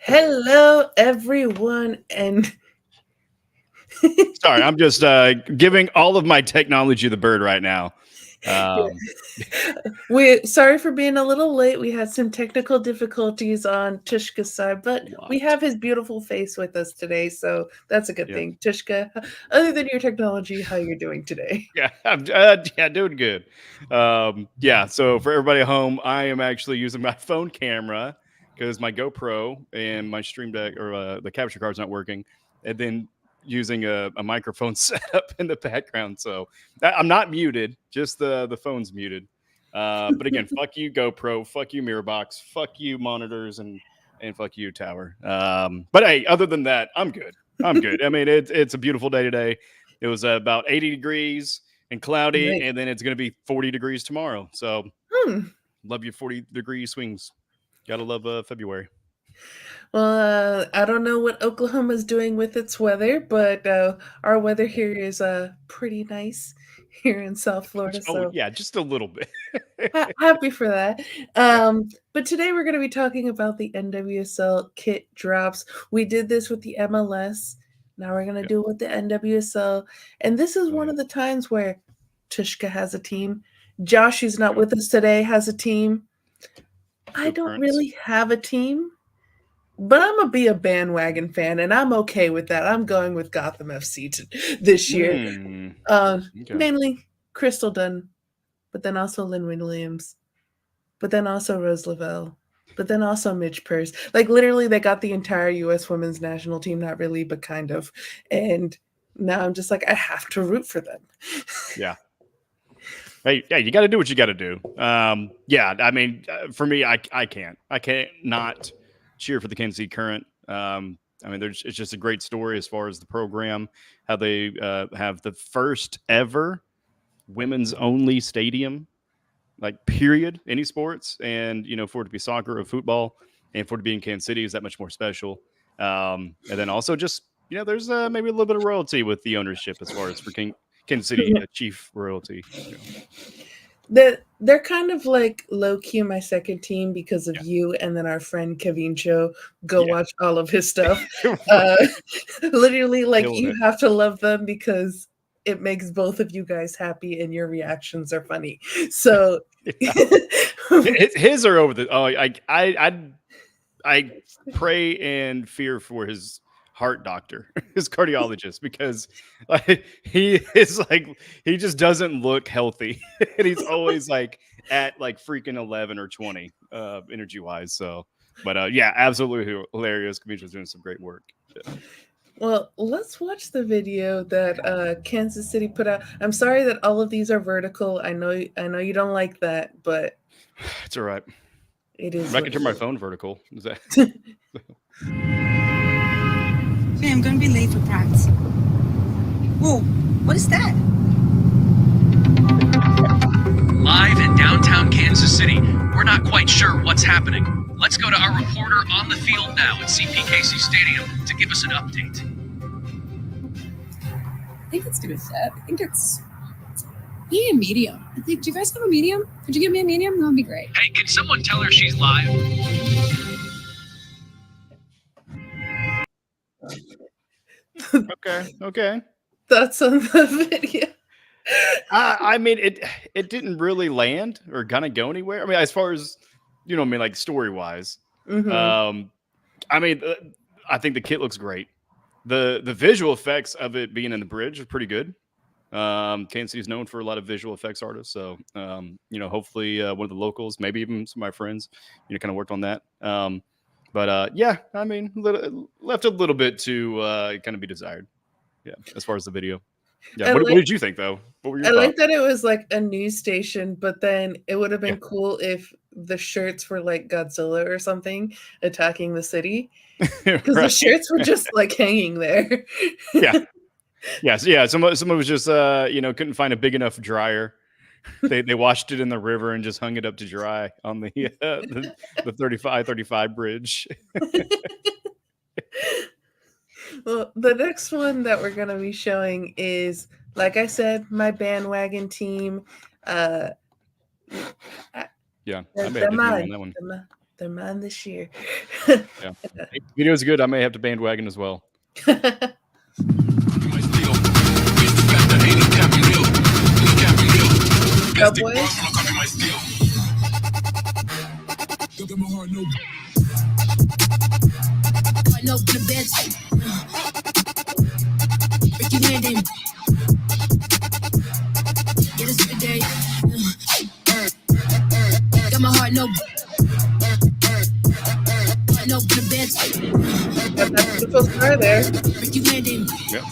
Hello, everyone, and Sorry, I'm just giving all of my technology the bird right now. Um, we sorry for being a little late. We had some technical difficulties on Tushka's side, but we what? have his beautiful face with us today, so that's a good Yeah, thing. Tushka, other than your technology, how you're doing today? yeah, yeah, doing good. Yeah, so for everybody at home, I am actually using my phone camera because my GoPro and my Stream Deck or the capture card's not working, and then using a microphone setup in the background. So I'm not muted, just the phone's muted. But again, fuck you GoPro, fuck you Mirrorbox, fuck you monitors, and fuck you tower. But hey, other than that, I'm good. I'm good. I mean, it's a beautiful day today. It was about 80 degrees and cloudy, Nice. and then it's going to be 40 degrees tomorrow. So Hmm. love your 40-degree swings. Gotta love February. Well, I don't know what Oklahoma's doing with its weather, but our weather here is pretty nice here in South Florida. Oh So yeah, just a little bit. happy for that. Yeah, But today we're going to be talking about the NWSL kit drops. We did this with the MLS. Now we're going to yeah. do it with the NWSL. And this is Oh one yeah, of the times where Tushka has a team. Josh, who's not yeah. with us today, has a team. I Go don't Prince. really have a team, but I'm going to be a bandwagon fan, and I'm okay with that. I'm going with Gotham FC this year. Mm, okay. Mainly Crystal Dunn, but then also Lynn Williams, but then also Rose Lavelle, but then also Mitch Purse. Like literally, they got the entire U.S. Women's National Team, not really, but kind of. And now I'm just like, I have to root for them. Yeah. Hey, yeah, you got to do what you got to do. Yeah, I mean, for me, I can't not cheer for the Kansas City Current. I mean, it's just a great story as far as the program, how they have the first ever women's only stadium, like period, any sports, and for it to be soccer or football, and for it to be in Kansas City is that much more special. And then also just there's maybe a little bit of royalty with the ownership as far as for Kansas City chief royalty. They're kind of like low key my second team because of Yeah, you, and then our friend Kevin Cho. Go yeah, watch all of his stuff. right. Uh, literally, like Killing you it. have to love them because it makes both of you guys happy, and your reactions are funny. So, Yeah. His are over the. Oh, I pray and fear for his heart doctor, his cardiologist, because he is like he just doesn't look healthy, and he's always like at like freaking 11 or 20 energy wise. So, but yeah, absolutely hilarious. Comedians doing some great work. Yeah. well, let's watch the video that Kansas City put out. I'm sorry that all of these are vertical. I know you don't like that, but It's all right. it is I what can it turn my is. phone vertical. Is that? Hey, I'm gonna be late for practice. Whoa, what is that? Live in downtown Kansas City, we're not quite sure what's happening. Let's go to our reporter on the field now at CPKC Stadium to give us an update. I think it's gonna fit. I think it's medium, medium. I think. Do you guys have a medium? Could you give me a medium? That would be great. Hey, can someone tell her she's live? Okay. Okay. That's on the video. I mean, it didn't really land or kind of go anywhere. I mean, as far as I mean, like story wise. Hmm. Um, I mean, I think the kit looks great. The visual effects of it being in the bridge are pretty good. Kansas City is known for a lot of visual effects artists, so hopefully one of the locals, maybe even some of my friends, kind of worked on that. But yeah, I mean, left a little bit to kind of be desired. Yeah, as far as the video. Yeah, I what like did you think though? What were your I like thoughts? that it was like a news station, but then it would have Yeah, been cool if the shirts were like Godzilla or something attacking the city, because the right. shirts were just like hanging there. Yeah, yes, yeah. Someone was just couldn't find a big enough dryer. They washed it in the river and just hung it up to dry on the 35 bridge. Well, the next one that we're gonna be showing is, like I said, my bandwagon team. Uh, Yeah, I they're, may have they're to join you mine. on that one. They're mine this year. Yeah. Video's good. I may have to bandwagon as well. Cowboys. No, the bed. Break your hand in. Get us every day. Got my heart, no. No, the bed. Got that beautiful star there. Break your hand in. Yep.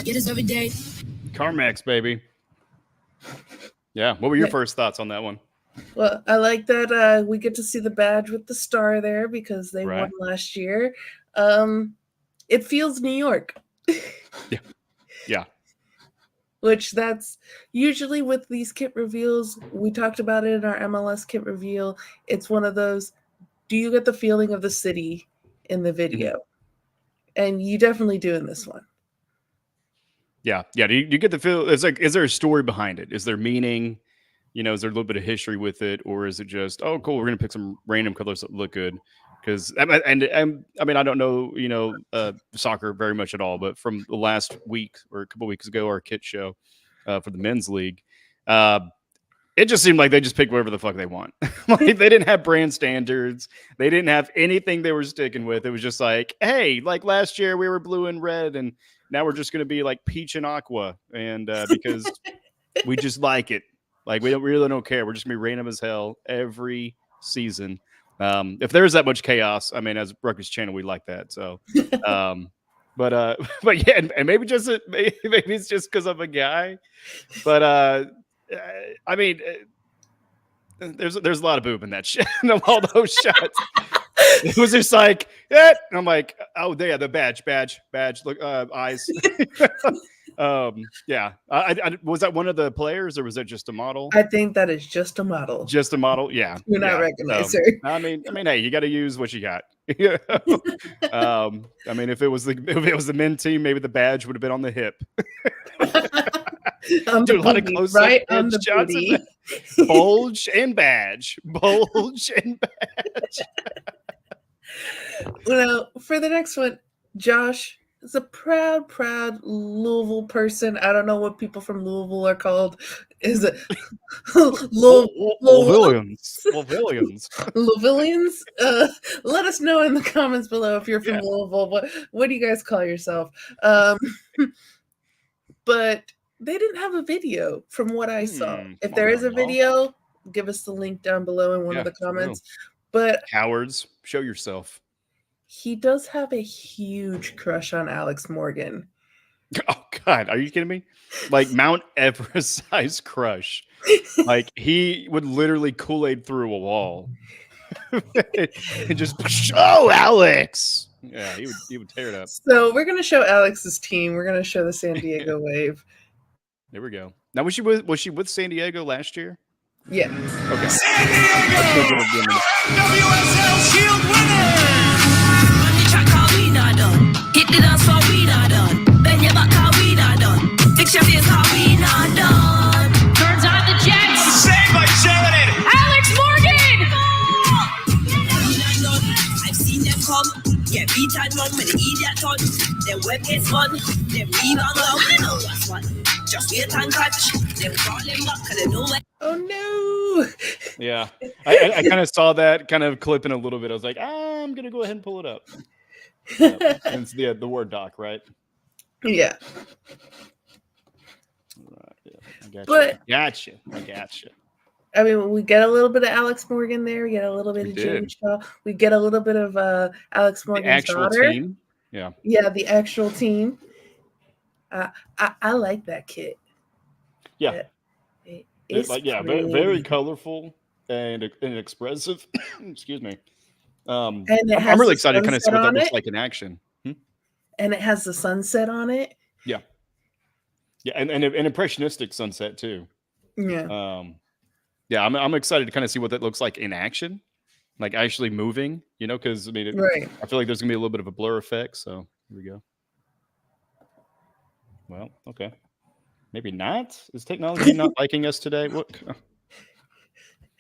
Get us every day. CarMax, baby. Yeah. What were your first thoughts on that one? Well, I like that we get to see the badge with the star there because they won last year. It feels New York. Yeah. Which that's usually with these kit reveals. We talked about it in our MLS kit reveal. It's one of those, do you get the feeling of the city in the video? Mm-hmm. And you definitely do in this one. Yeah. Yeah. Do you get the feel? It's like, is there a story behind it? Is there meaning? You know, is there a little bit of history with it? Or is it just, oh, cool, we're going to pick some random colors that look good? Because, I mean, I don't know, soccer very much at all, but from the last week or a couple weeks ago, our kit show for the men's league, it just seemed like they just picked whatever the fuck they want. Like, they didn't have brand standards. They didn't have anything they were sticking with. It was just like, hey, like last year we were blue and red, and now we're just going to be like peach and aqua. And because we just like it. Like, we really don't care. We're just going to be random as hell every season. If there's that much chaos, I mean, as Ruckus Channel, we like that. So, but yeah, and maybe it's just because I'm a guy. But I mean, there's a lot of boob in that shit. All those shots. It was just like, and I'm like, oh, yeah, the badge, look, eyes. Yeah. I was that one of the players, or was that just a model? I think that is just a model. Just a model, yeah. You're not recognize her. I mean, hey, you got to use what you got. I mean, if it was the men team, maybe the badge would have been on the hip. Do a lot of close right on the shots. Bulge and badge. Bulge and badge. Well, for the next one, Josh is a proud Louisville person. I don't know what people from Louisville are called. Is it Louisvillians? Louisvillians? Let us know in the comments below if you're from Louisville. What do you guys call yourself? But they didn't have a video from what I saw. If there is a video, give us the link down below in one of the comments. But cowards, show yourself. He does have a huge crush on Alex Morgan. Oh God, are you kidding me? Like Mount Everest size crush. Like he would literally Kool-Aid through a wall. And just Alex. Yeah, he would tear it up. So we're gonna show Alex's team. We're gonna show the San Diego Wave. There we go. Now was she with San Diego last year? Yeah. Okay. San Diego NWSL Shield winner. Hit the dance for we not done. Bend your back, how we not done. Fix your face, how we not done. Turns on the Jets. Saved by Sheridan. Alex Morgan. I've seen them come. Yeah, beat and run with the idiot ton. Them web is fun. Them rebound low. I know what's what. Just wait and catch. Them crawling back because they know where. Oh no. Yeah. I kind of saw that kind of clipping a little bit. I was like, I'm gonna go ahead and pull it up. And it's the Word doc, right? Yeah. Right, yeah. I got you. I got you. I mean, we get a little bit of Alex Morgan there. We get a little bit of Jamie Shaw. We get a little bit of Alex Morgan's daughter. Team. Yeah. Yeah, the actual team. I like that kit. Yeah. It's very colorful and expressive. Excuse me. And I'm really excited to kind of see what that looks like in action. And it has the sunset on it. Yeah. Yeah, and an impressionistic sunset too. Yeah. Yeah, I'm excited to kind of see what that looks like in action, like actually moving, because I mean, I feel like there's gonna be a little bit of a blur effect. So here we go. Well, okay, maybe not. Is technology not liking us today? What?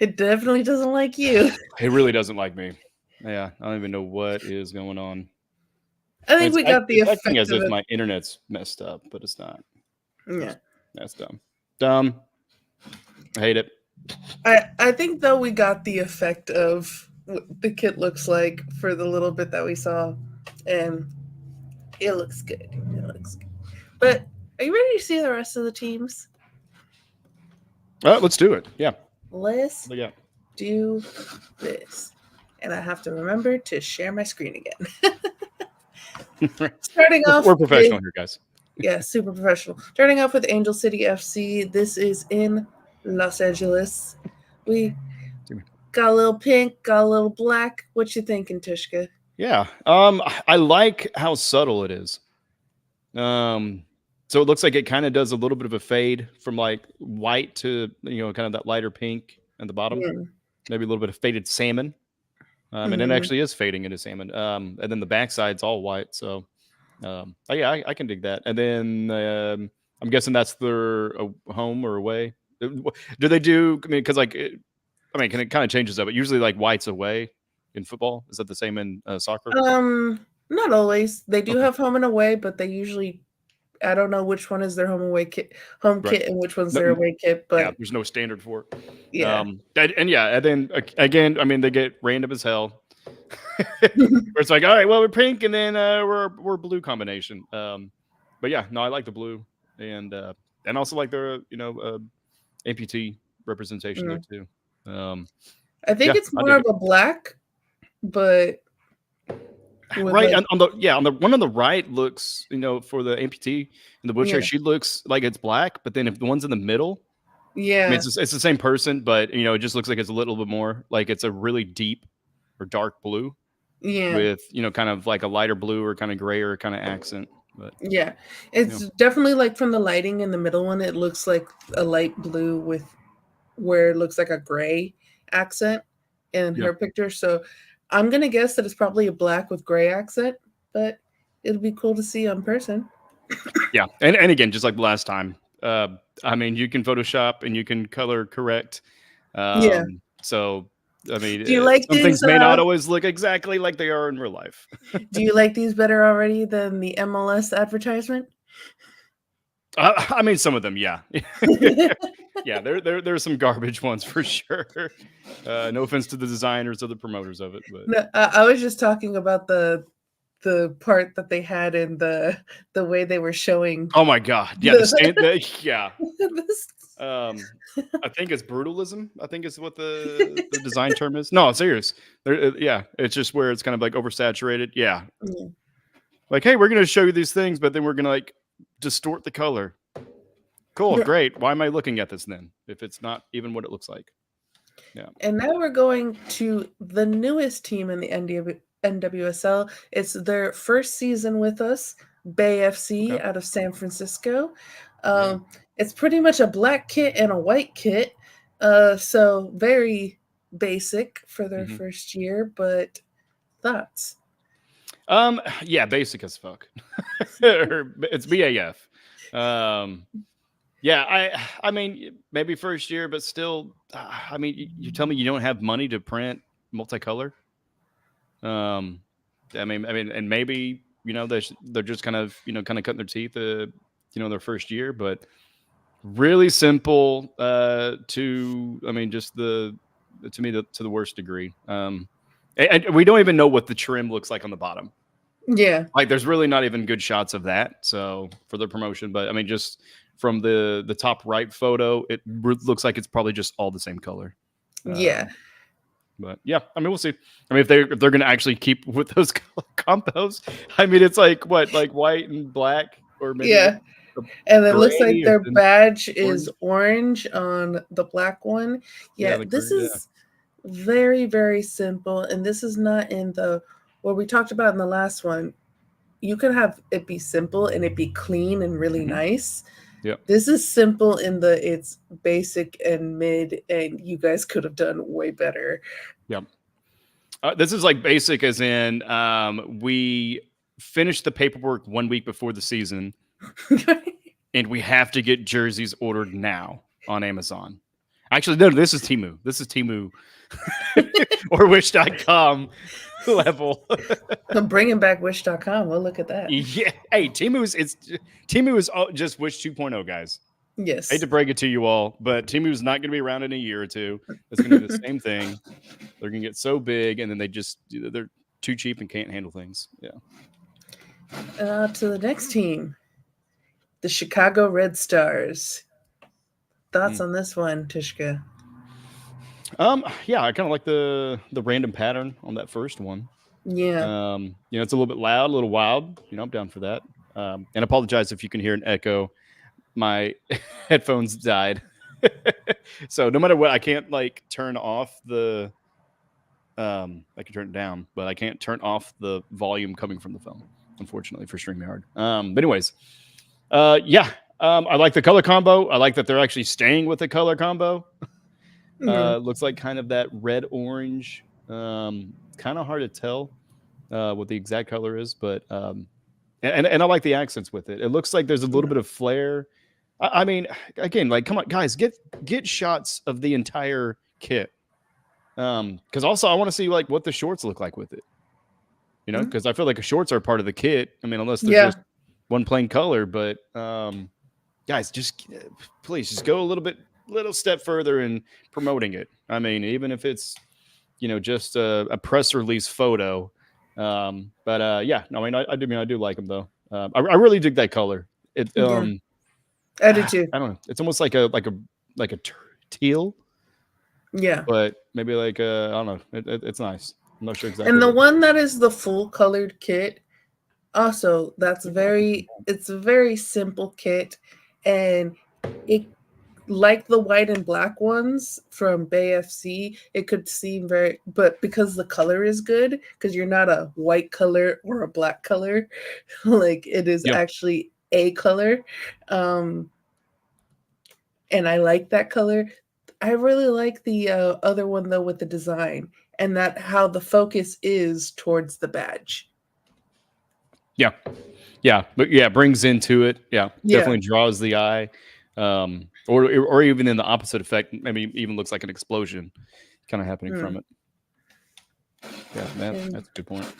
It definitely doesn't like you. It really doesn't like me. Yeah, I don't even know what is going on. I think we got the It's acting effect as of if it. my internet's messed up, but it's not. Yeah. That's dumb. Dumb. I hate it. I think though we got the effect of what the kit looks like for the little bit that we saw, and it looks good. It looks good. But are you ready to see the rest of the teams? Let's do it. Yeah. Let's Yeah. do this. And I have to remember to share my screen again. Starting off, We're professional with, here, guys. yeah, super professional. Starting off with Angel City FC. This is in Los Angeles. We got a little pink, got a little black. What you thinking, Tushka? Yeah. I like how subtle it is. So it looks like it kind of does a little bit of a fade from like white to, kind of that lighter pink at the bottom. Yeah. Maybe a little bit of faded salmon. And it actually is fading into salmon. And then the backside's all white. So, I can dig that. And then I'm guessing that's their home or away. Do they do? I mean, because can it kind of changes up? But usually, like white's away in football. Is that the same in soccer? Not always. They do have home and away, but they usually. I don't know which one is their home kit, and which one's their away kit. But yeah, there's no standard for it. Yeah. And then again, I mean, they get random as hell. Where it's like, all right, well, we're pink, and then we're blue combination. But yeah, no, I like the blue, and also like the amputee representation there too. I think it's more of a black, but right on the one on the right looks, for the amputee in the wheelchair, she looks like it's black, but then if the one's in the middle, I mean, it's the same person, but it just looks like it's a little bit more like it's a really deep or dark blue. Yeah. With, kind of like a lighter blue or kind of gray or kind of accent. But yeah, it's definitely like from the lighting in the middle one, it looks like a light blue with where it looks like a gray accent in her picture. So I'm going to guess that it's probably a black with gray accent, but it'll be cool to see on person. Yeah. And again, just like the last time, I mean, you can Photoshop and you can color correct. So, I mean, do you like some things may not always look exactly like they are in real life. Do you like these better already than the MLS advertisement? I mean, some of them, yeah. Yeah, there's some garbage ones for sure. No offense to the designers or the promoters of it, but no, I was just talking about the part that they had in the way they were showing. Oh my god, yeah, yeah. I think it's brutalism. I think is what the design term is. No, I'm serious. It's just where it's kind of like oversaturated. Yeah. Like, hey, we're gonna show you these things, but then we're gonna like distort the color. Cool, great. Why am I looking at this then if it's not even what it looks like? Yeah. And now we're going to the newest team in the NWSL. It's their first season with us, Bay FC out of San Francisco. It's pretty much a black kit and a white kit. So very basic for their first year, but thoughts? Yeah, basic as fuck. It's BAF. Yeah, I mean, maybe first year, but still, I mean, you tell me you don't have money to print multicolor. I mean, and maybe they're just kind of cutting their teeth, their first year, but really simple. Just to the worst degree. And we don't even know what the trim looks like on the bottom. Yeah, like there's really not even good shots of that. So for the promotion, but I mean, just from the top right photo, it looks like it's probably just all the same color. But yeah, I mean, we'll see. I mean, if they're going to actually keep with those combos, I mean, it's like what, like white and black, or maybe and it looks like their badge is orange on the black one. This is very, very simple, and this is not in the what we talked about in the last one. You could have it be simple and it be clean and really nice. Yeah, this is simple in it's basic and mid, and you guys could have done way better. Yep. This is like basic as in we finished the paperwork 1 week before the season, and we have to get jerseys ordered now on Amazon. Actually, no, this is Temu. This is Temu or Wish.com level. I'm bringing back Wish.com. We'll look at that. Yeah. Hey, Temu is just Wish 2.0, guys. Yes. I hate to break it to you all, but Temu is not going to be around in a year or two. It's going to do the same thing. They're going to get so big, and then they're too cheap and can't handle things. Yeah. To the next team, the Chicago Red Stars. Thoughts on this one, Tishka? Yeah, I kind of like the random pattern on that first one. Yeah. It's a little bit loud, a little wild. I'm down for that. And apologize if you can hear an echo. My headphones died. So no matter what, I can't like turn off the I can turn it down, but I can't turn off the volume coming from the phone, unfortunately, for StreamYard. But anyways, I like the color combo. I like that they're actually staying with the color combo. Looks like kind of that red orange. Kind of hard to tell what the exact color is, but and I like the accents with it. It looks like there's a little bit of flair. I mean, again, like, come on, guys, get shots of the entire kit. Because also I want to see like what the shorts look like with it. Because I feel like the shorts are part of the kit. I mean, unless they're just one plain color, but guys, please just go a little step further in promoting it. I mean, even if it's just a press release photo. I do like them though. I really dig that color. I do too. I don't know. It's almost like a teal. Yeah. But maybe I don't know. It's nice. I'm not sure exactly. And the one that is the full colored kit, also it's a very simple kit, and it, like the white and black ones from Bay FC, it could seem but because the color is good, because you're not a white color or a black color, like it is actually a color. And I like that color. I really like the other one though with the design and that how the focus is towards the badge. Yeah, but brings into it. Yeah, definitely draws the eye. Or even in the opposite effect, maybe even looks like an explosion kind of happening from it. Yeah, that's a good point.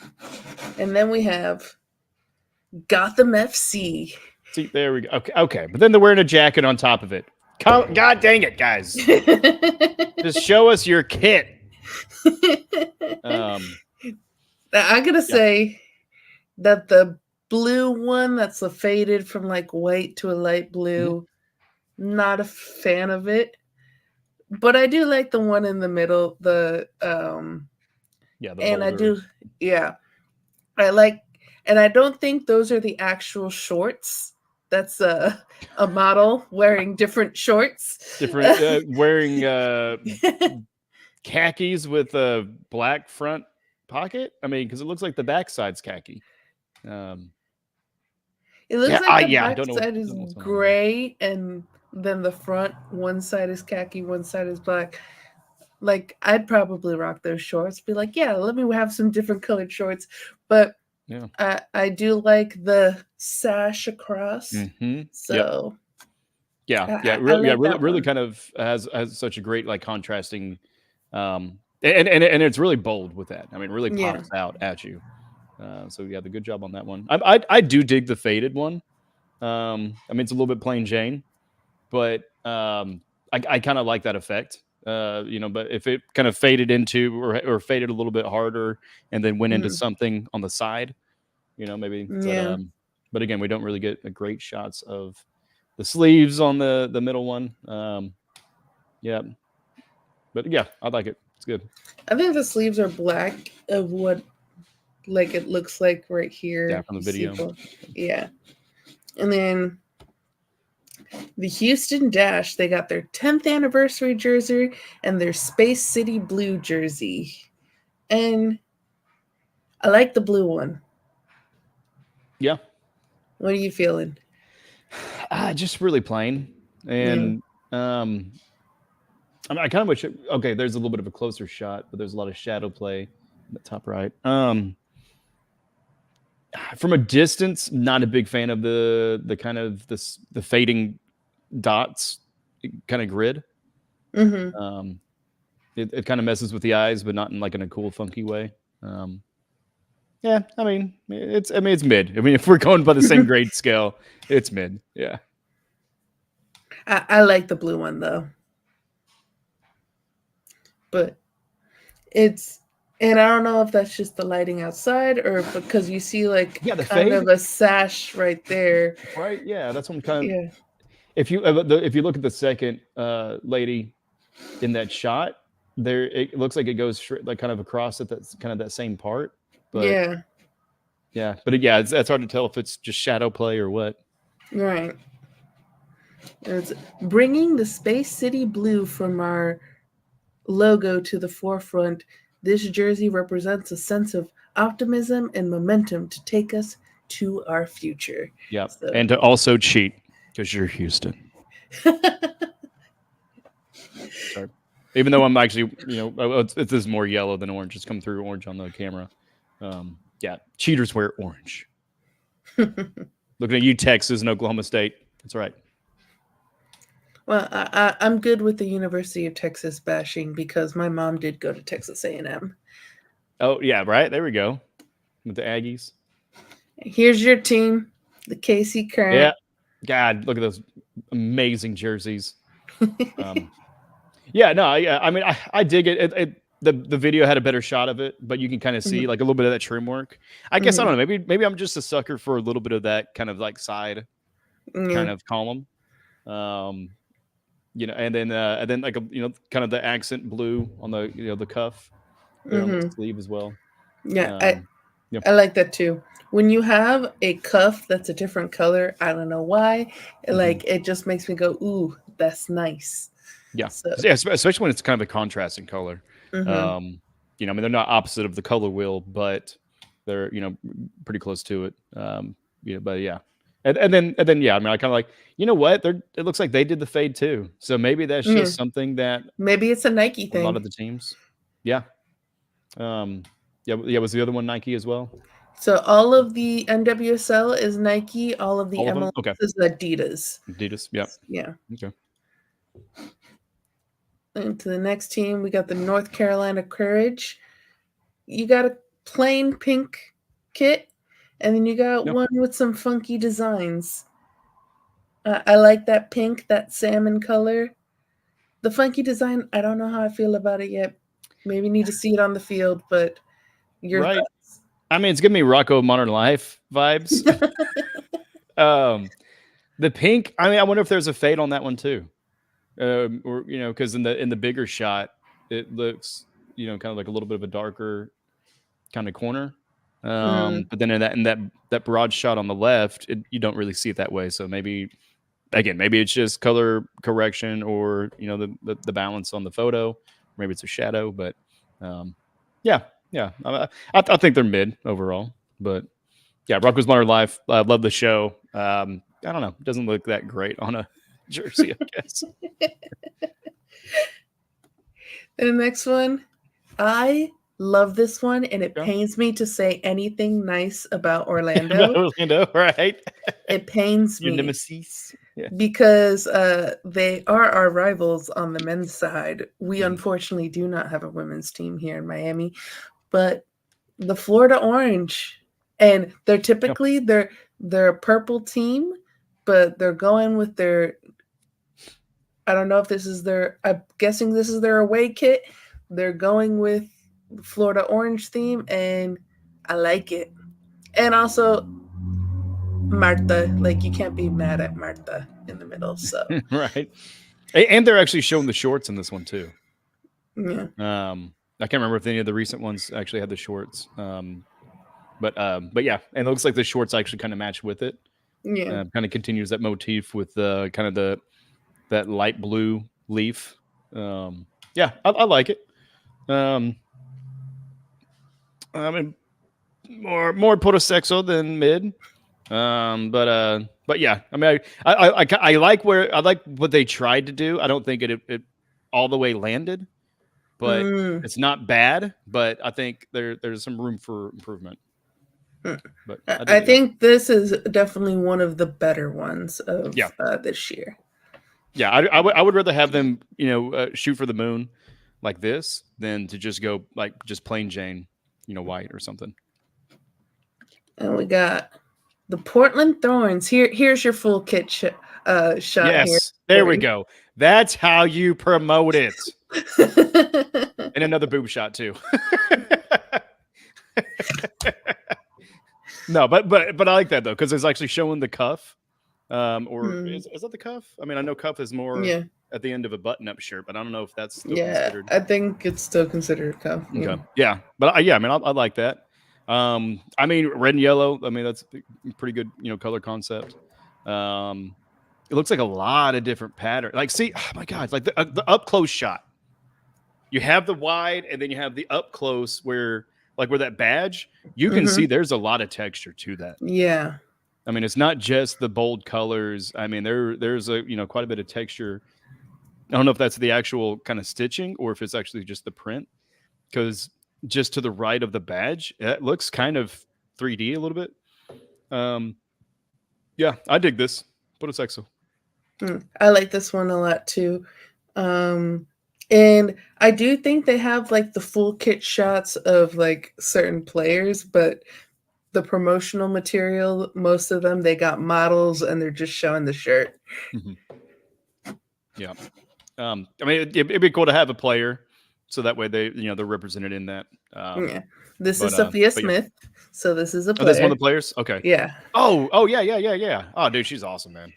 And then we have Gotham FC. See, there we go. Okay, but then they're wearing a jacket on top of it. God dang it, guys! Just show us your kit. I gotta say that the blue one, that's a faded from like white to a light blue. Not a fan of it, but I do like the one in the middle. I like, and I don't think those are the actual shorts. That's a model wearing different shorts. Wearing khakis with a black front pocket. I mean, because it looks like the backside's khaki. It looks like the backside is gray, and then the front, one side is khaki, one side is black. Like, I'd probably rock those shorts. Be like, yeah, let me have some different colored shorts. But I do like the sash across. So really kind of has such a great like contrasting, and it's really bold with that. I mean, it really pops out at you. So the good job on that one. I do dig the faded one. I mean, it's a little bit plain Jane, but I kind of like that effect. But if it kind of faded into or faded a little bit harder and then went into something on the side, maybe. But again, we don't really get great shots of the sleeves on the middle one. But I like it. It's good. I think the sleeves are black of what like it looks like right here. Yeah, from the video. Yeah. And then the Houston Dash, they got their 10th anniversary jersey and their Space City blue jersey. And I like the blue one. Yeah. What are you feeling? Just really plain. And I mean, I kind of wish there's a little bit of a closer shot, but there's a lot of shadow play in the top right. From a distance, not a big fan of the kind of the fading dots kind of grid. Mm-hmm. It kind of messes with the eyes, but not in like in a cool, funky way. Yeah, I mean, it's mid. I mean, if we're going by the same grade scale, it's mid. Yeah. I like the blue one though, but and I don't know if that's just the lighting outside or because you see like Yeah, the kind fade. of a sash right there. Right. Yeah, that's what I'm kind of. Yeah. If you look at the second lady in that shot, there it looks like it goes straight, like kind of across at that kind of that same part. But Yeah. That's hard to tell if it's just shadow play or what. Right. It's bringing the Space City blue from our logo to the forefront. This jersey represents a sense of optimism and momentum to take us to our future. Yeah, So. and to also cheat because you're Houston. Sorry. Even though I'm actually, this is more yellow than orange. It's come through orange on the camera. Yeah, cheaters wear orange. Looking at you, Texas and Oklahoma State. That's right. Well, I'm good with the University of Texas bashing because my mom did go to Texas A&M. Oh, yeah, right. There we go. With the Aggies. Here's your team, the KC Current. Yeah. God, look at those amazing jerseys. Yeah, no, I mean, I dig it. The video had a better shot of it, but you can kind of see like a little bit of that trim work. I guess I don't know. Maybe I'm just a sucker for a little bit of that kind of like side kind of column. And then like kind of the accent blue on the the cuff there on the sleeve as well. Yeah, I like that too. When you have a cuff that's a different color, I don't know why, like it just makes me go, "Ooh, that's nice." Yeah, yeah, especially when it's kind of a contrasting color. I mean, they're not opposite of the color wheel, but they're pretty close to it. But yeah. And then yeah, I mean, I kind of like, you know what? It looks like they did the fade too. So maybe that's just something that maybe it's a Nike thing. A lot of the teams, yeah. Was the other one Nike as well? So all of the NWSL is Nike. All of the MLS is Adidas. Adidas, yeah. Yeah. Okay. And to the next team, we got the North Carolina Courage. You got a plain pink kit. And then you got one with some funky designs. I like that pink, that salmon color. The funky design, I don't know how I feel about it yet. Maybe need to see it on the field, but your thoughts? I mean, it's giving me Rocco Modern Life vibes. The pink, I mean, I wonder if there's a fade on that one too. Or because in the bigger shot, it looks kind of like a little bit of a darker kind of corner. But then in that broad shot on the left, you don't really see it that way. So maybe it's just color correction or the balance on the photo. Maybe it's a shadow, but yeah. I think they're mid overall, but yeah, Rocco's Modern Life. I love the show. I don't know, it doesn't look that great on a jersey, I guess. And the next one, I love this one, and it pains me to say anything nice about Orlando. Orlando, right? It pains me. Nemesis. Yeah. Because they are our rivals on the men's side. We unfortunately do not have a women's team here in Miami, but the Florida Orange, and they're typically they're a purple team, but they're going with their. I don't know if this is I'm guessing this is their away kit. They're going with the Florida Orange theme, and I like it. And also, Marta, like you can't be mad at Marta in the middle. So right, and they're actually showing the shorts in this one too. Yeah. I can't remember if any of the recent ones actually had the shorts. But yeah, and it looks like the shorts actually kind of match with it. Yeah, kind of continues that motif with kind of that light blue leaf. Yeah, I like it. I mean, more Portosexo than mid. But yeah, I mean, I like what they tried to do. I don't think it all the way landed, but it's not bad. But I think there's some room for improvement. But I think this is definitely one of the better ones of this year. Yeah, I would rather have them, shoot for the moon like this than to just go like just plain Jane, white or something. And we got the Portland Thorns. Here's your full kit shot here. Yes, there we go. That's how you promote it. And another boob shot too. No, but I like that though because it's actually showing the cuff. Is that the cuff? I mean, I know cuff is more at the end of a button-up shirt, but I don't know if that's still considered. I think it's still considered a cuff. Okay. Yeah, but I mean, I like that. I mean, red and yellow. I mean, that's a pretty good, color concept. It looks like a lot of different patterns. Like, see, oh my God, like the up close shot. You have the wide, and then you have the up close where that badge. You can see there's a lot of texture to that. Yeah. I mean, it's not just the bold colors. I mean, there's a quite a bit of texture. I don't know if that's the actual kind of stitching or if it's actually just the print. Because just to the right of the badge, it looks kind of 3D a little bit. Yeah, I dig this. Porosexo. I like this one a lot too. And I do think they have like the full kit shots of like certain players, but the promotional material, most of them, they got models and they're just showing the shirt. Yeah. I mean, it'd be cool to have a player so that way they're represented in that. This is Sophia Smith. Yeah. So this is a player. Oh, that's one of the players? Okay. Yeah. Oh, yeah. Oh, dude, she's awesome, man.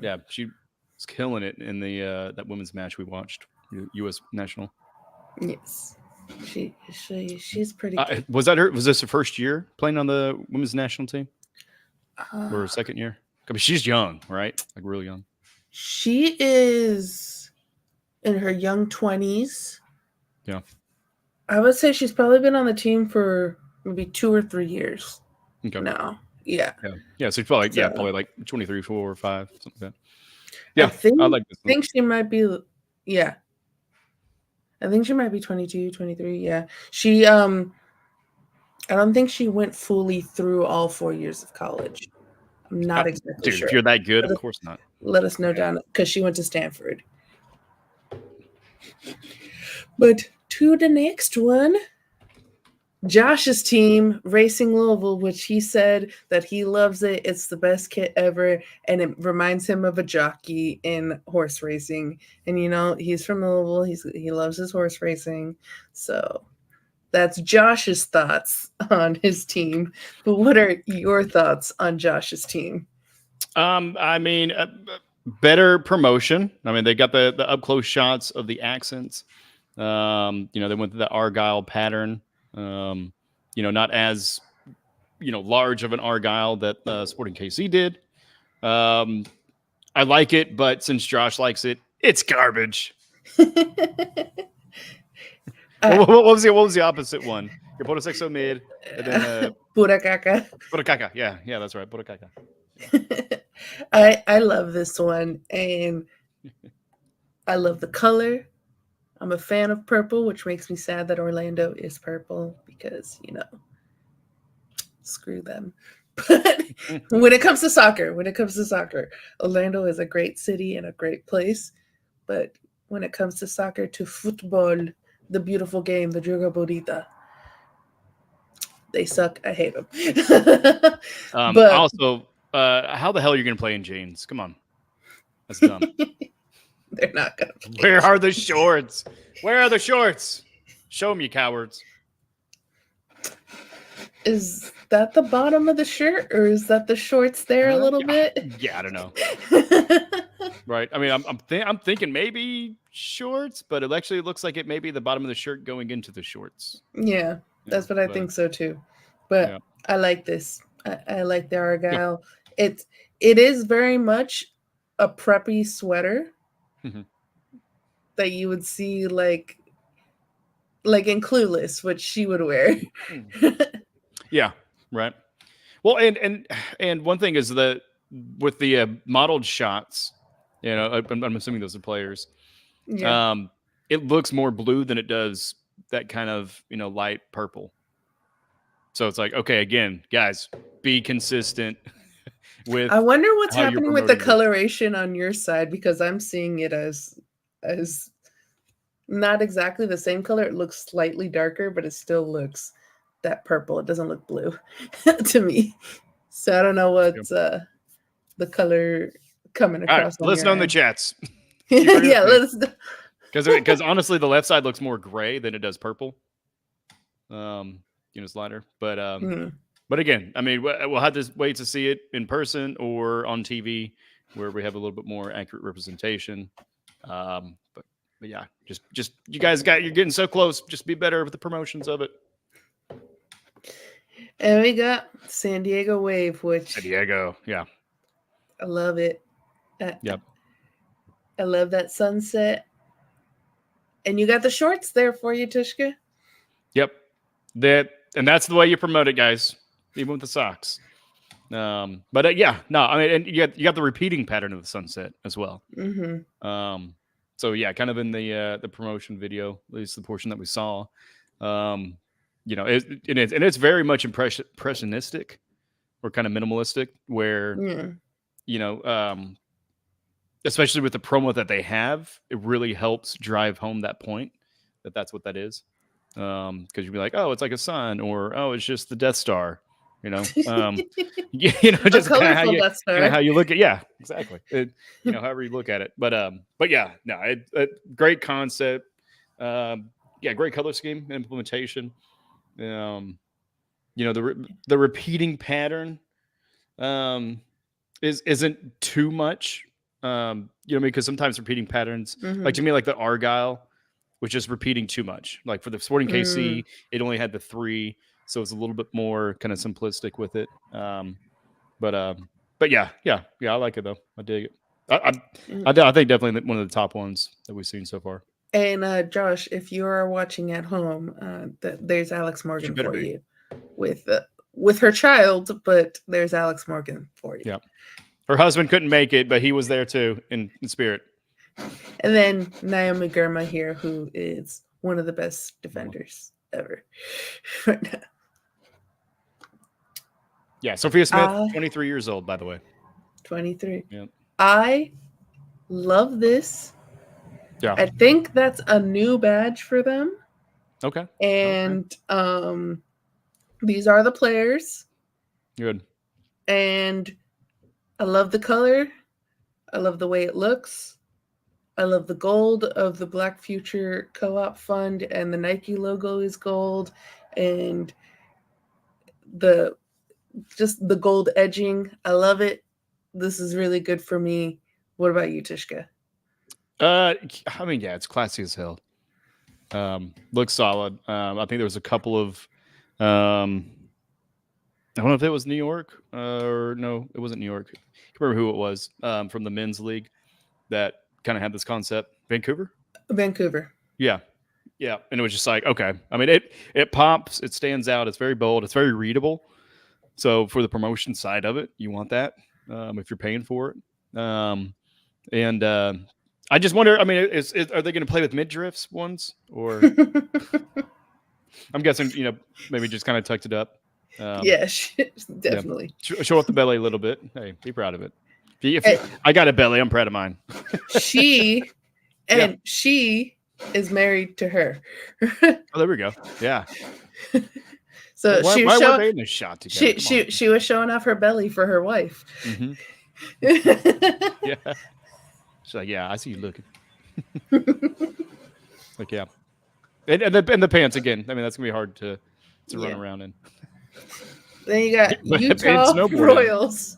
Yeah, she was killing it in the that women's match we watched, U.S. National. Yes. She's pretty good. Was this her first year playing on the women's national team? Or her second year? I mean, she's young, right? Like really young. She is in her young 20s. Yeah. I would say she's probably been on the team for maybe 2 or 3 years. Okay. Now. Yeah. Yeah. So probably like 23, 4 or 5, something like that. Yeah. I like this. I think she might be. Yeah. I think she might be 22, 23. Yeah. She, I don't think she went fully through all 4 years of college. I'm not exactly sure. If you're that good, of course not. Let us know down because she went to Stanford. But to the next one, Josh's team, Racing Louisville, which he said that he loves it. It's the best kit ever. And it reminds him of a jockey in horse racing. And, he's from Louisville. He loves his horse racing. So that's Josh's thoughts on his team. But what are your thoughts on Josh's team? I mean, better promotion. I mean, they got the up close shots of the accents. They went through the Argyle pattern. Not as large of an Argyle that Sporting KC did. I like it, but since Josh likes it, it's garbage. What was the opposite one? Your Porosexo mid, and then Pura caca. Pura caca. Yeah, that's right. Pura caca. I love this one, and I love the color. I'm a fan of purple, which makes me sad that Orlando is purple because, screw them. But when it comes to soccer, Orlando is a great city and a great place. But when it comes to soccer, to football, the beautiful game, the Juega Bonita, they suck. I hate them. But also, how the hell are you going to play in jeans? Come on. That's dumb. They're not going to. Where are the shorts? Where are the shorts? Show them, you cowards. Is that the bottom of the shirt, or is that the shorts there a little bit? Yeah, I don't know. Right. I mean, I'm thinking maybe shorts, but it actually looks like it may be the bottom of the shirt going into the shorts. Yeah, that's what I think so too. But I like this. I like the Argyle. Yeah. It is very much a preppy sweater. That you would see like in Clueless, which she would wear. Yeah, right. Well, and one thing is that with the modeled shots, I'm assuming those are players. Yeah. It looks more blue than it does that kind of light purple. So it's like, okay, again, guys, be consistent. with I wonder what's how you're happening with the promoting this. coloration on your side, because I'm seeing it as not exactly the same color. It looks slightly darker, but it still looks that purple. It doesn't look blue to me. So I don't know what's the color coming All right, across on let us your know in the end. chats. You agree Yeah, with me? let's. Because honestly, the left side looks more gray than it does purple. Slider, but again, I mean, we'll have to wait to see it in person or on TV, where we have a little bit more accurate representation. But yeah, just you guys you're getting so close. Just be better with the promotions of it. And we got San Diego Wave, which San Diego, yeah, I love it. yep. I love that sunset. And you got the shorts there for you, Tishka. Yep. That's the way you promote it, guys. Even with the socks. But yeah, no, I mean, and you got the repeating pattern of the sunset as well. Mm-hmm. So yeah, kind of in the promotion video, at least the portion that we saw. It's very much impressionistic or kind of minimalistic, where especially with the promo that they have, it really helps drive home that point that's what that is. Because you'd be like, oh, it's like a sun, or oh, it's just the Death Star, just A colorful Death Star. how you look at, exactly. However you look at it, but yeah, no, great concept. Great color scheme and implementation. The repeating pattern isn't too much. Because sometimes repeating patterns, like to me, like the Argyle, which is repeating too much. Like for the Sporting KC, it only had the 3, so it's a little bit more kind of simplistic with it. But yeah, I like it though. I dig it. I think definitely one of the top ones that we've seen so far. And Josh, if you are watching at home, there's Alex Morgan for you with her child, but there's Alex Morgan for you. Yeah, her husband couldn't make it, but he was there too in spirit. And then Naomi Girma here, who is one of the best defenders ever right now. Yeah, Sophia Smith, 23 years old, by the way. 23. Yeah. I love this. Yeah. I think that's a new badge for them. Okay. And these are the players. Good. And I love the color. I love the way it looks. I love the gold of the Black Future Co-op Fund, and the Nike logo is gold, and the gold edging. I love it. This is really good for me. What about you, Tishka? I mean, yeah, it's classy as hell. Looks solid. I think there was a couple of I don't know if it was New York or no, it wasn't New York. I can't remember who it was from the men's league that kind of had this concept. Vancouver. Yeah. And it was just like, okay. I mean, it pops. It stands out. It's very bold. It's very readable. So for the promotion side of it, you want that if you're paying for it. And I just wonder. I mean, are they going to play with midriffs ones, or I'm guessing maybe just kind of tucked it up. Yeah, definitely. Yeah. Show off the belly a little bit. Hey, be proud of it. I got a belly. I'm proud of mine. She is married to her. Oh, there we go. Yeah. So why were they in this shot together? She was showing off her belly for her wife. Mm-hmm. Yeah. She's like, yeah, I see you looking. Like, yeah. And the pants again. I mean, that's gonna be hard to run around in. Then you got Utah Royals.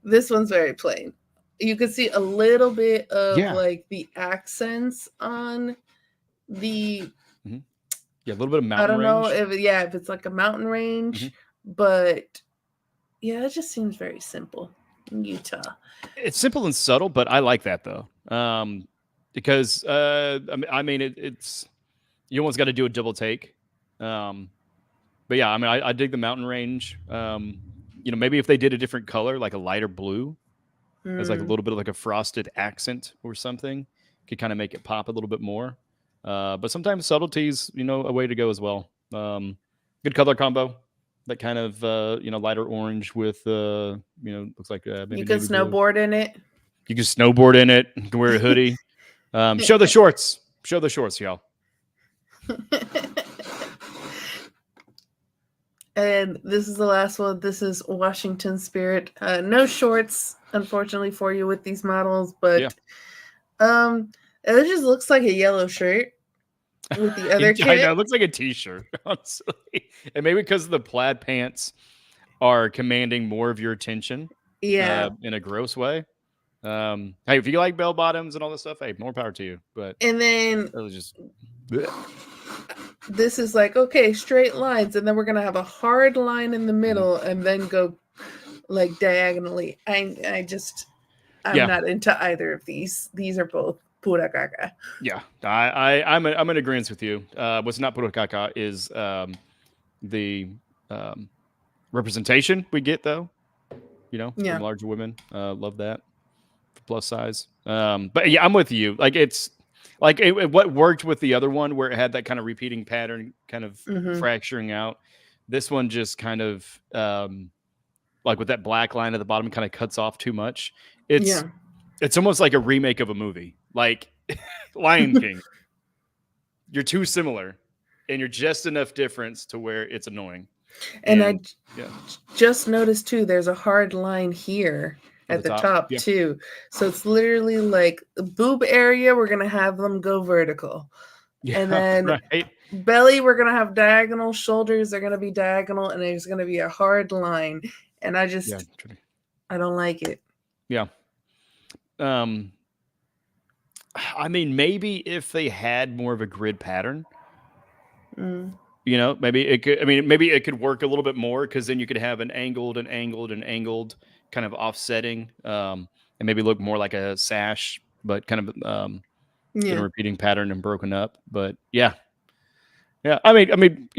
This one's very plain. You can see a little bit of like the accents on the. Mm-hmm. Yeah, a little bit of mountain range. I don't know if it's like a mountain range, but yeah, it just seems very simple. Utah. It's simple and subtle, but I like that though, because I mean it's you almost got to do a double take. But yeah, I mean I dig the mountain range. Maybe if they did a different color, like a lighter blue, as like a little bit of like a frosted accent or something, could kind of make it pop a little bit more. But sometimes subtlety's a way to go as well. Good color combo. that kind of lighter orange with looks like maybe You can navy blue. snowboard in it. You can snowboard in it. You can wear a hoodie. Show the shorts. Show the shorts, y'all. And this is the last one. This is Washington Spirit. No shorts, unfortunately, for you with these models, but it just looks like a yellow shirt with the other kid. I know, it looks like a t-shirt, honestly. And maybe because the plaid pants are commanding more of your attention. Yeah. In a gross way. Hey, if you like bell bottoms and all this stuff, hey, more power to you. But and then it was just this is like, okay, straight lines, and then we're gonna have a hard line in the middle and then go like diagonally. I'm not into either of these. These are both pura caca. Yeah, I'm in agreement with you. What's not pura caca is the representation we get, though. From larger women. Love that. For plus size. But yeah, I'm with you. Like it's like what worked with the other one where it had that kind of repeating pattern, kind of fracturing out. This one just kind of like with that black line at the bottom, kind of cuts off too much. It's almost like a remake of a movie, like Lion King. You're too similar, and you're just enough difference to where it's annoying. And I just noticed too, there's a hard line here at the top too. So it's literally like the boob area, we're going to have them go vertical. And then belly, we're going to have diagonal. Shoulders, they're going to be diagonal. And there's going to be a hard line. And I don't like it. Yeah. I mean, maybe if they had more of a grid pattern, maybe it could. I mean, maybe it could work a little bit more because then you could have an angled kind of offsetting, and maybe look more like a sash, but kind of in a repeating pattern and broken up. But yeah. I mean,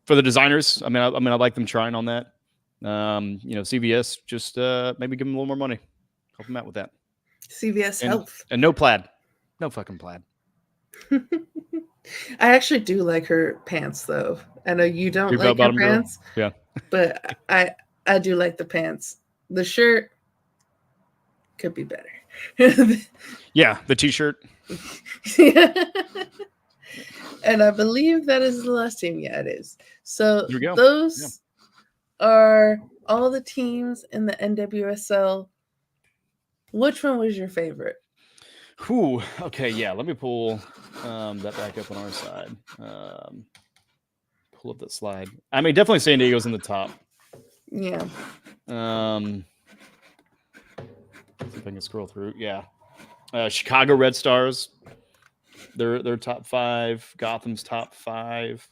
for the designers, I like them trying on that. CVS just maybe give them a little more money, help them out with that. CVS Health and no plaid, no fucking plaid. I actually do like her pants, though. I know you don't like her pants, but I do like the pants. The shirt could be better. Yeah, the t-shirt. And I believe that is the last team. Yeah, it is. So those are all the teams in the NWSL. Which one was your favorite? Ooh, okay, yeah. Let me pull that back up on our side. Pull up that slide. I mean, definitely San Diego's in the top. Yeah. See if I can scroll through. Yeah. Chicago Red Stars. They're top 5. Gotham's top 5.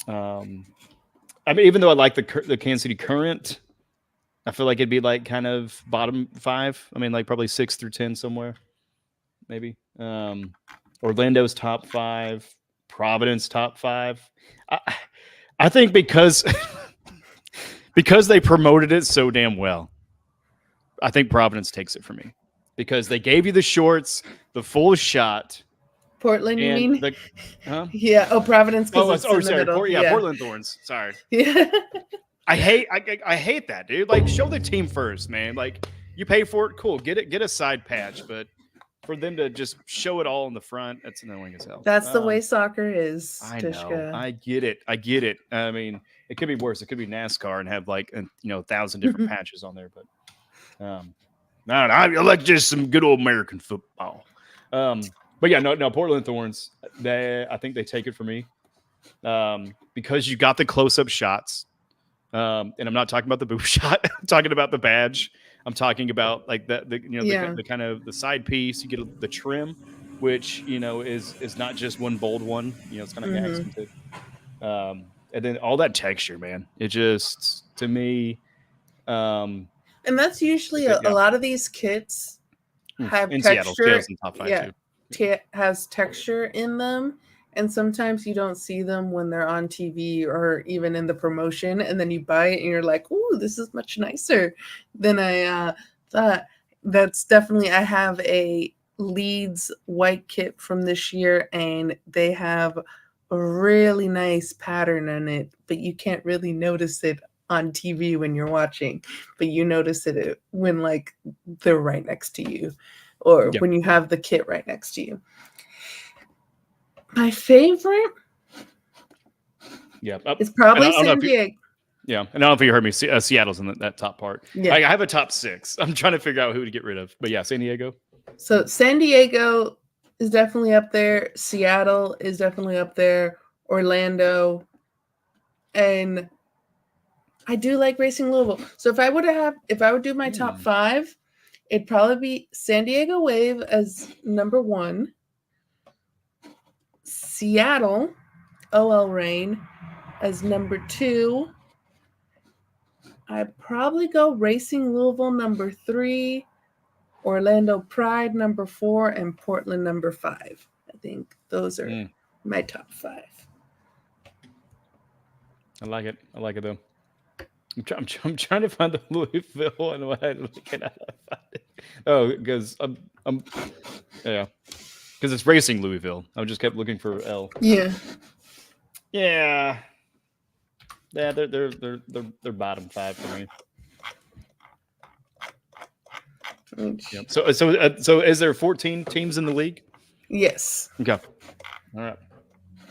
I mean, even though I like the Kansas City Current, I feel like it'd be like kind of bottom 5. I mean, like probably 6 through 10 somewhere, maybe. Orlando's top 5. Providence top 5. I think because they promoted it so damn well, I think Providence takes it for me because they gave you the shorts, the full shot. Portland, you mean? Yeah. Oh, Providence. Sorry. Portland Thorns. Sorry. Yeah. I hate that, dude. Like, show the team first, man. Like, you pay for it, cool. Get a side patch, but for them to just show it all in the front, that's annoying as hell. That's the way soccer is. I know. I get it. I mean, it could be worse. It could be NASCAR and have like 1,000 different patches on there, but no, I like just some good old American football. But yeah, no, Portland Thorns. I think they take it for me because you got the close-up shots. And I'm not talking about the boob shot. I'm talking about the badge. I'm talking about like the kind of the side piece. You get the trim, which is not just one bold one. It's kind of accented. And then all that texture, man. It just to me. And that's usually a lot of these kits have in texture. Seattle, in top 5 too. Has texture in them. And sometimes you don't see them when they're on TV or even in the promotion. And then you buy it and you're like, ooh, this is much nicer than I thought. That's definitely, I have a Leeds white kit from this year and they have a really nice pattern in it, but you can't really notice it on TV when you're watching, but you notice it when like they're right next to you or Yep. when you have the kit right next to you. My favorite Yeah. is probably I don't know San if you- Diego. Yeah, and I don't know if you heard me. Seattle's in that top part. Yeah. I have a top 6. I'm trying to figure out who to get rid of. But yeah, San Diego. So San Diego is definitely up there. Seattle is definitely up there. Orlando. And I do like Racing Louisville. So if I would do my top 5, it'd probably be San Diego Wave as number 1. Seattle OL Reign as number 2. I'd probably go Racing Louisville number 3, Orlando Pride number 4, and Portland number 5. I think those are my top 5. I like it. I like it though. I'm trying to find the Louisville and what I look at. Oh, because yeah, because it's Racing Louisville. I just kept looking for L. Yeah. Yeah. Yeah, they're bottom 5 for me. Yeah. So is there 14 teams in the league? Yes. Okay. All right.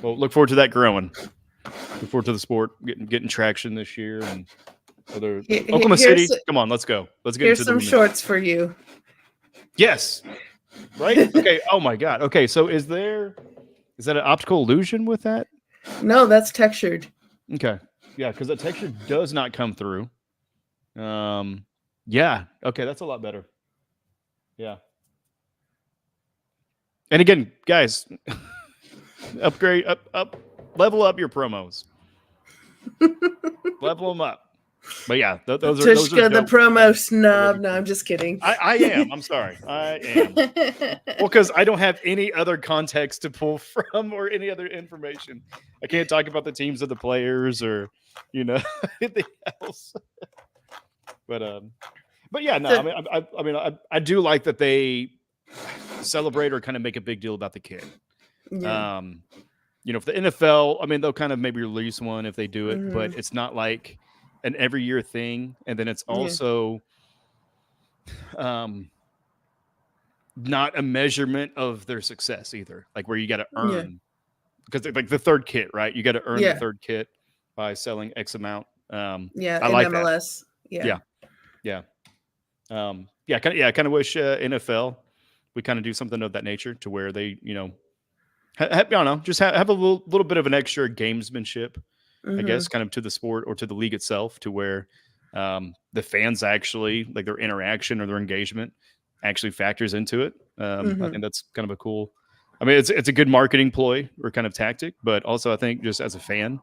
Well, look forward to that growing. Look forward to the sport getting traction this year and other Oklahoma City. Come on, let's go. Let's get Here's into some the shorts for you. Yes. Right? Okay. Oh my God. Okay. So is that an optical illusion with that? No, that's textured. Okay. Yeah, because the texture does not come through. Yeah. Okay, that's a lot better. Yeah. And again, guys, upgrade level up your promos. Level them up. But yeah, those are Tushka, the dope. promo snub. No, I'm just kidding. I am. I'm sorry. I am. Well, because I don't have any other context to pull from or any other information. I can't talk about the teams of the players or, anything else. But yeah, no. I do like that they celebrate or kind of make a big deal about the kid. Yeah. For the NFL, they'll kind of maybe release one if they do it, but it's not like an every year thing. And then it's also not a measurement of their success either. Like where you got to earn, because like the third kit, right? You got to earn the third kit by selling X amount. I like MLS. That. Yeah. I kind of wish NFL would kind of do something of that nature to where they, I don't know, just have a little bit of an extra gamesmanship, I guess, kind of to the sport or to the league itself, to where the fans actually, like their interaction or their engagement actually factors into it. I think that's kind of a cool, it's a good marketing ploy or kind of tactic, but also I think just as a fan,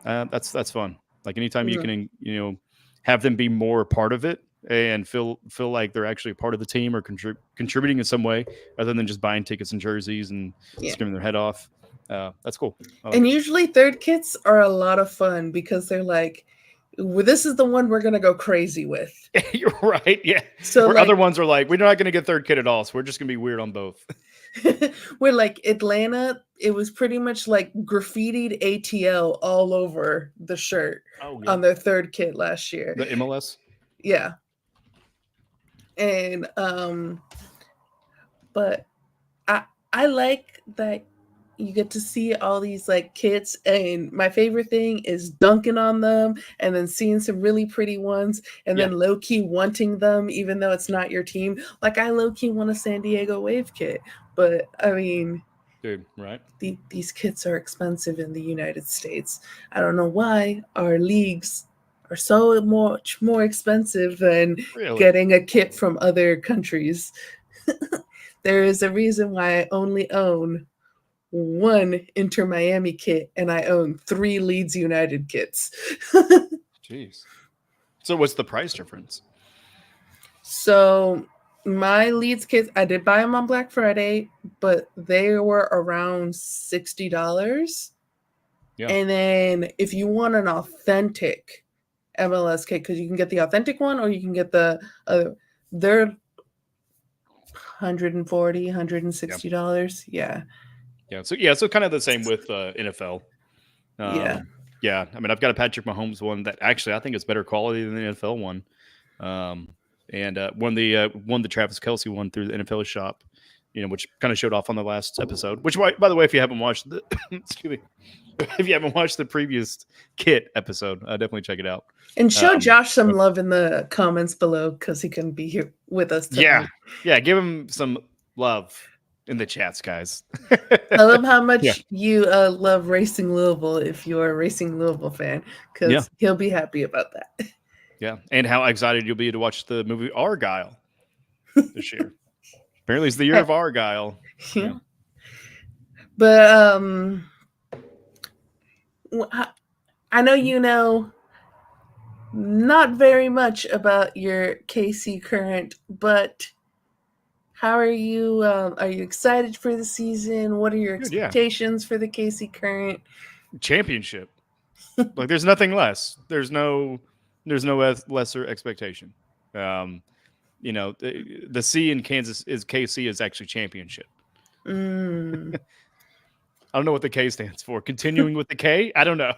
that's fun. Like anytime you can, have them be more a part of it and feel like they're actually a part of the team or contributing in some way other than just buying tickets and jerseys and screaming their head off. That's cool. And usually third kits are a lot of fun because they're like, well, this is the one we're going to go crazy with. You're right. Yeah. So where other ones are like, we're not going to get third kit at all. So we're just going to be weird on both. We're like Atlanta. It was pretty much like graffitied ATL all over the shirt on their third kit last year. The MLS. Yeah. And but I like that you get to see all these like kits, and my favorite thing is dunking on them and then seeing some really pretty ones and then low-key wanting them even though it's not your team. Like I low-key want a San Diego Wave kit, but dude, right? These kits are expensive in the United States. I don't know why our leagues are so much more expensive than getting a kit from other countries. There is a reason why I only own one Inter Miami kit and I own 3 Leeds United kits. Jeez. So what's the price difference? So my Leeds kits, I did buy them on Black Friday, but they were around $60. Yeah. And then if you want an authentic MLS kit, because you can get the authentic one or you can get the other, they're $140, $160. Yeah. So kind of the same with NFL. Yeah. Yeah. I mean, I've got a Patrick Mahomes one that actually I think is better quality than the NFL one. And won the Travis Kelce one through the NFL shop, which kind of showed off on the last episode. Which, by the way, if you haven't watched the excuse me, if you haven't watched the previous Kit episode, definitely check it out. And show Josh some love in the comments below because he couldn't be here with us tonight. Yeah, give him some love in the chats, guys. I love how much you love Racing Louisville if you're a Racing Louisville fan, because he'll be happy about that. Yeah, and how excited you'll be to watch the movie Argyle this year. Apparently, it's the year of Argyle. Yeah. But I know you know not very much about your KC Current, but how are you? Are you excited for the season? What are your expectations for the KC Current? Championship. Like, there's nothing less. There's no lesser expectation. The C in Kansas is KC is actually championship. I don't know what the K stands for. Continuing with the K? I don't know.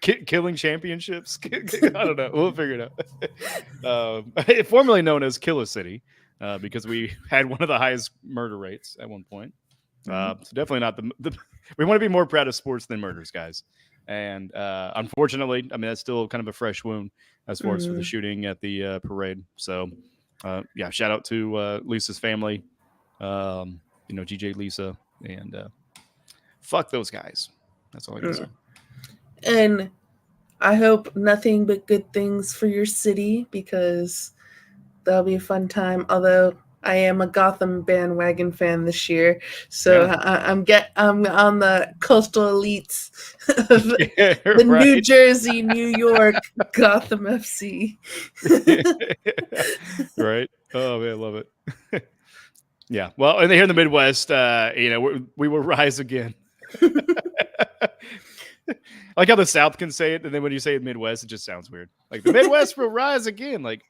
Killing championships? I don't know. We'll figure it out. Formerly known as Killer City, because we had one of the highest murder rates at one point. So definitely not the we want to be more proud of sports than murders, guys. And unfortunately, I mean, that's still kind of a fresh wound as far as for the shooting at the parade. So, shout out to Lisa's family, GJ Lisa, and fuck those guys. That's all I can say. And I hope nothing but good things for your city, because that'll be a fun time. Although I am a Gotham bandwagon fan this year, so I'm on the coastal elites of the New Jersey, New York Gotham FC. Right? Oh man, I love it. Yeah. Well, and here in the Midwest, we will rise again. I like how the South can say it, and then when you say it Midwest, it just sounds weird. Like, the Midwest will rise again. Like,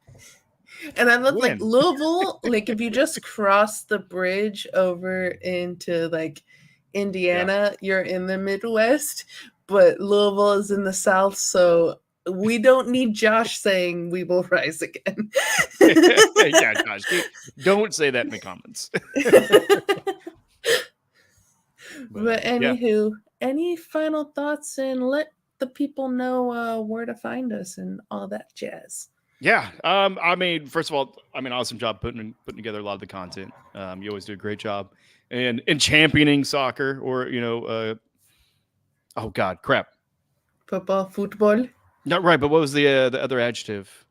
and I love like Louisville. Like, if you just cross the bridge over into like Indiana, you're in the Midwest. But Louisville is in the South, so we don't need Josh saying we will rise again. Yeah, Josh, don't say that in the comments. But anywho, any final thoughts, and let the people know where to find us and all that jazz. Yeah. I mean, first of all, awesome job putting together a lot of the content. You always do a great job in championing soccer, or, oh God, crap. Football. Not right, but what was the other adjective?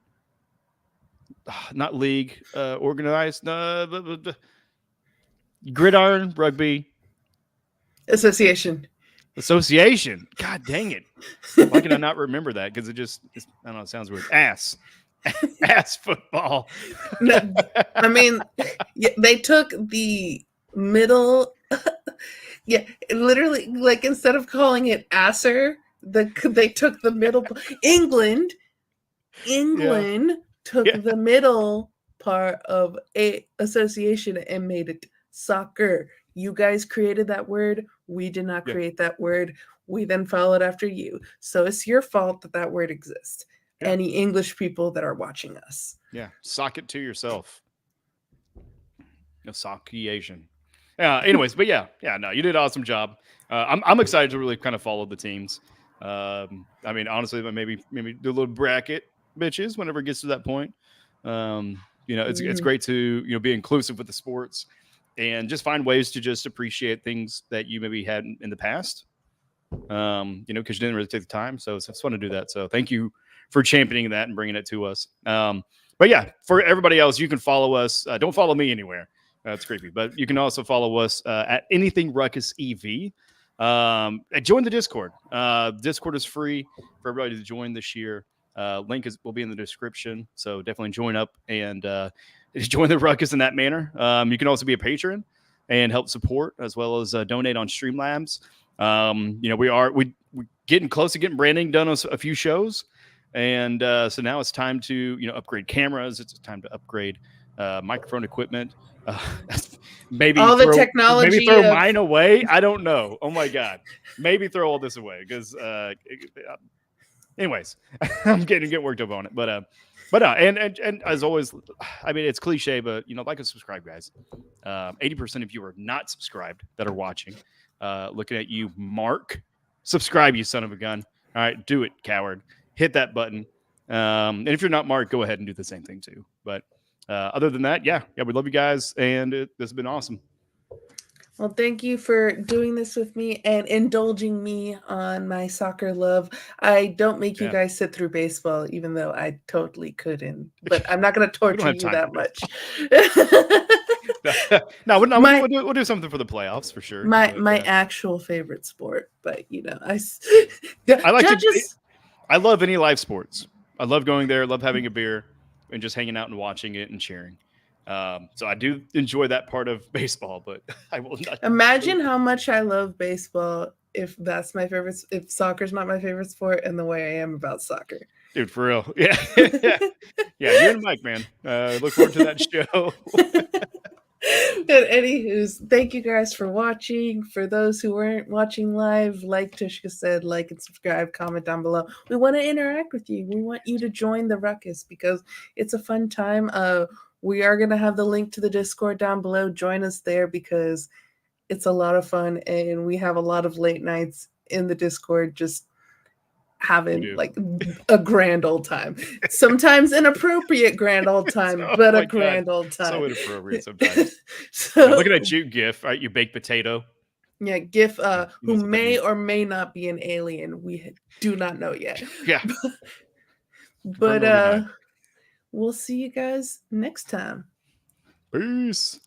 Not league, organized, gridiron, rugby. Association. God dang it. Why can I not remember that? Because I don't know, it sounds weird. Ass football. No, I mean, they took the middle. Literally, like, instead of calling it asser, they took the middle. England took the middle part of a association and made it soccer. You guys created that word. We did not create that word. We then followed after you. So it's your fault that word exists. Yeah. Any English people that are watching us. Yeah. Sock it to yourself. Association. Anyways, but no, you did an awesome job. I'm excited to really kind of follow the teams. Honestly, maybe do a little bracket, bitches, whenever it gets to that point. It's great to, be inclusive with the sports. And just find ways to just appreciate things that you maybe had in the past, because you didn't really take the time. So it's fun to do that. So thank you for championing that and bringing it to us. For everybody else, you can follow us. Don't follow me anywhere. That's creepy. But you can also follow us at Anything Ruckus EV. Join the Discord. Discord is free for everybody to join this year. Link will be in the description. So definitely join up and join the ruckus in that manner. You can also be a patron and help support, as well as donate on Streamlabs. We're getting close to getting branding done on a few shows, and so now it's time to upgrade cameras. It's time to upgrade microphone equipment. Maybe All the throw, technology maybe throw of- mine away. I don't know. Oh my God. Maybe throw all this away because anyways, I'm getting worked up on it. But and as always, I mean, it's cliche, but like and subscribe, guys. 80% of you are not subscribed that are watching. Looking at you, Mark. Subscribe, you son of a gun. All right, do it, coward. Hit that button. And if you're not Mark, go ahead and do the same thing too. But other than that, yeah, we love you guys, and this has been awesome. Well, thank you for doing this with me and indulging me on my soccer love. I don't make you guys sit through baseball, even though I totally couldn't. But I'm not going to torture you that much. No, we'll do something for the playoffs for sure. My actual favorite sport, but I like judges. I love any live sports. I love going there, love having a beer, and just hanging out and watching it and cheering. So I do enjoy that part of baseball, but I will not imagine how much I love baseball if that's my favorite. If soccer's not my favorite sport, and the way I am about soccer, dude, for real, yeah. You and Mike, man. Look forward to that show. But anywho's, thank you guys for watching. For those who weren't watching live, like Tishka said, like and subscribe, comment down below. We want to interact with you. We want you to join the ruckus because it's a fun time. We are going to have the link to the Discord down below. Join us there because it's a lot of fun, and we have a lot of late nights in the Discord just having like a grand old time. Sometimes inappropriate grand old time, but a grand old time. So inappropriate sometimes. So looking at you, GIF, right? You baked potato. Yeah, GIF, who may or may not be an alien. We do not know yet. Yeah. But we'll see you guys next time. Peace.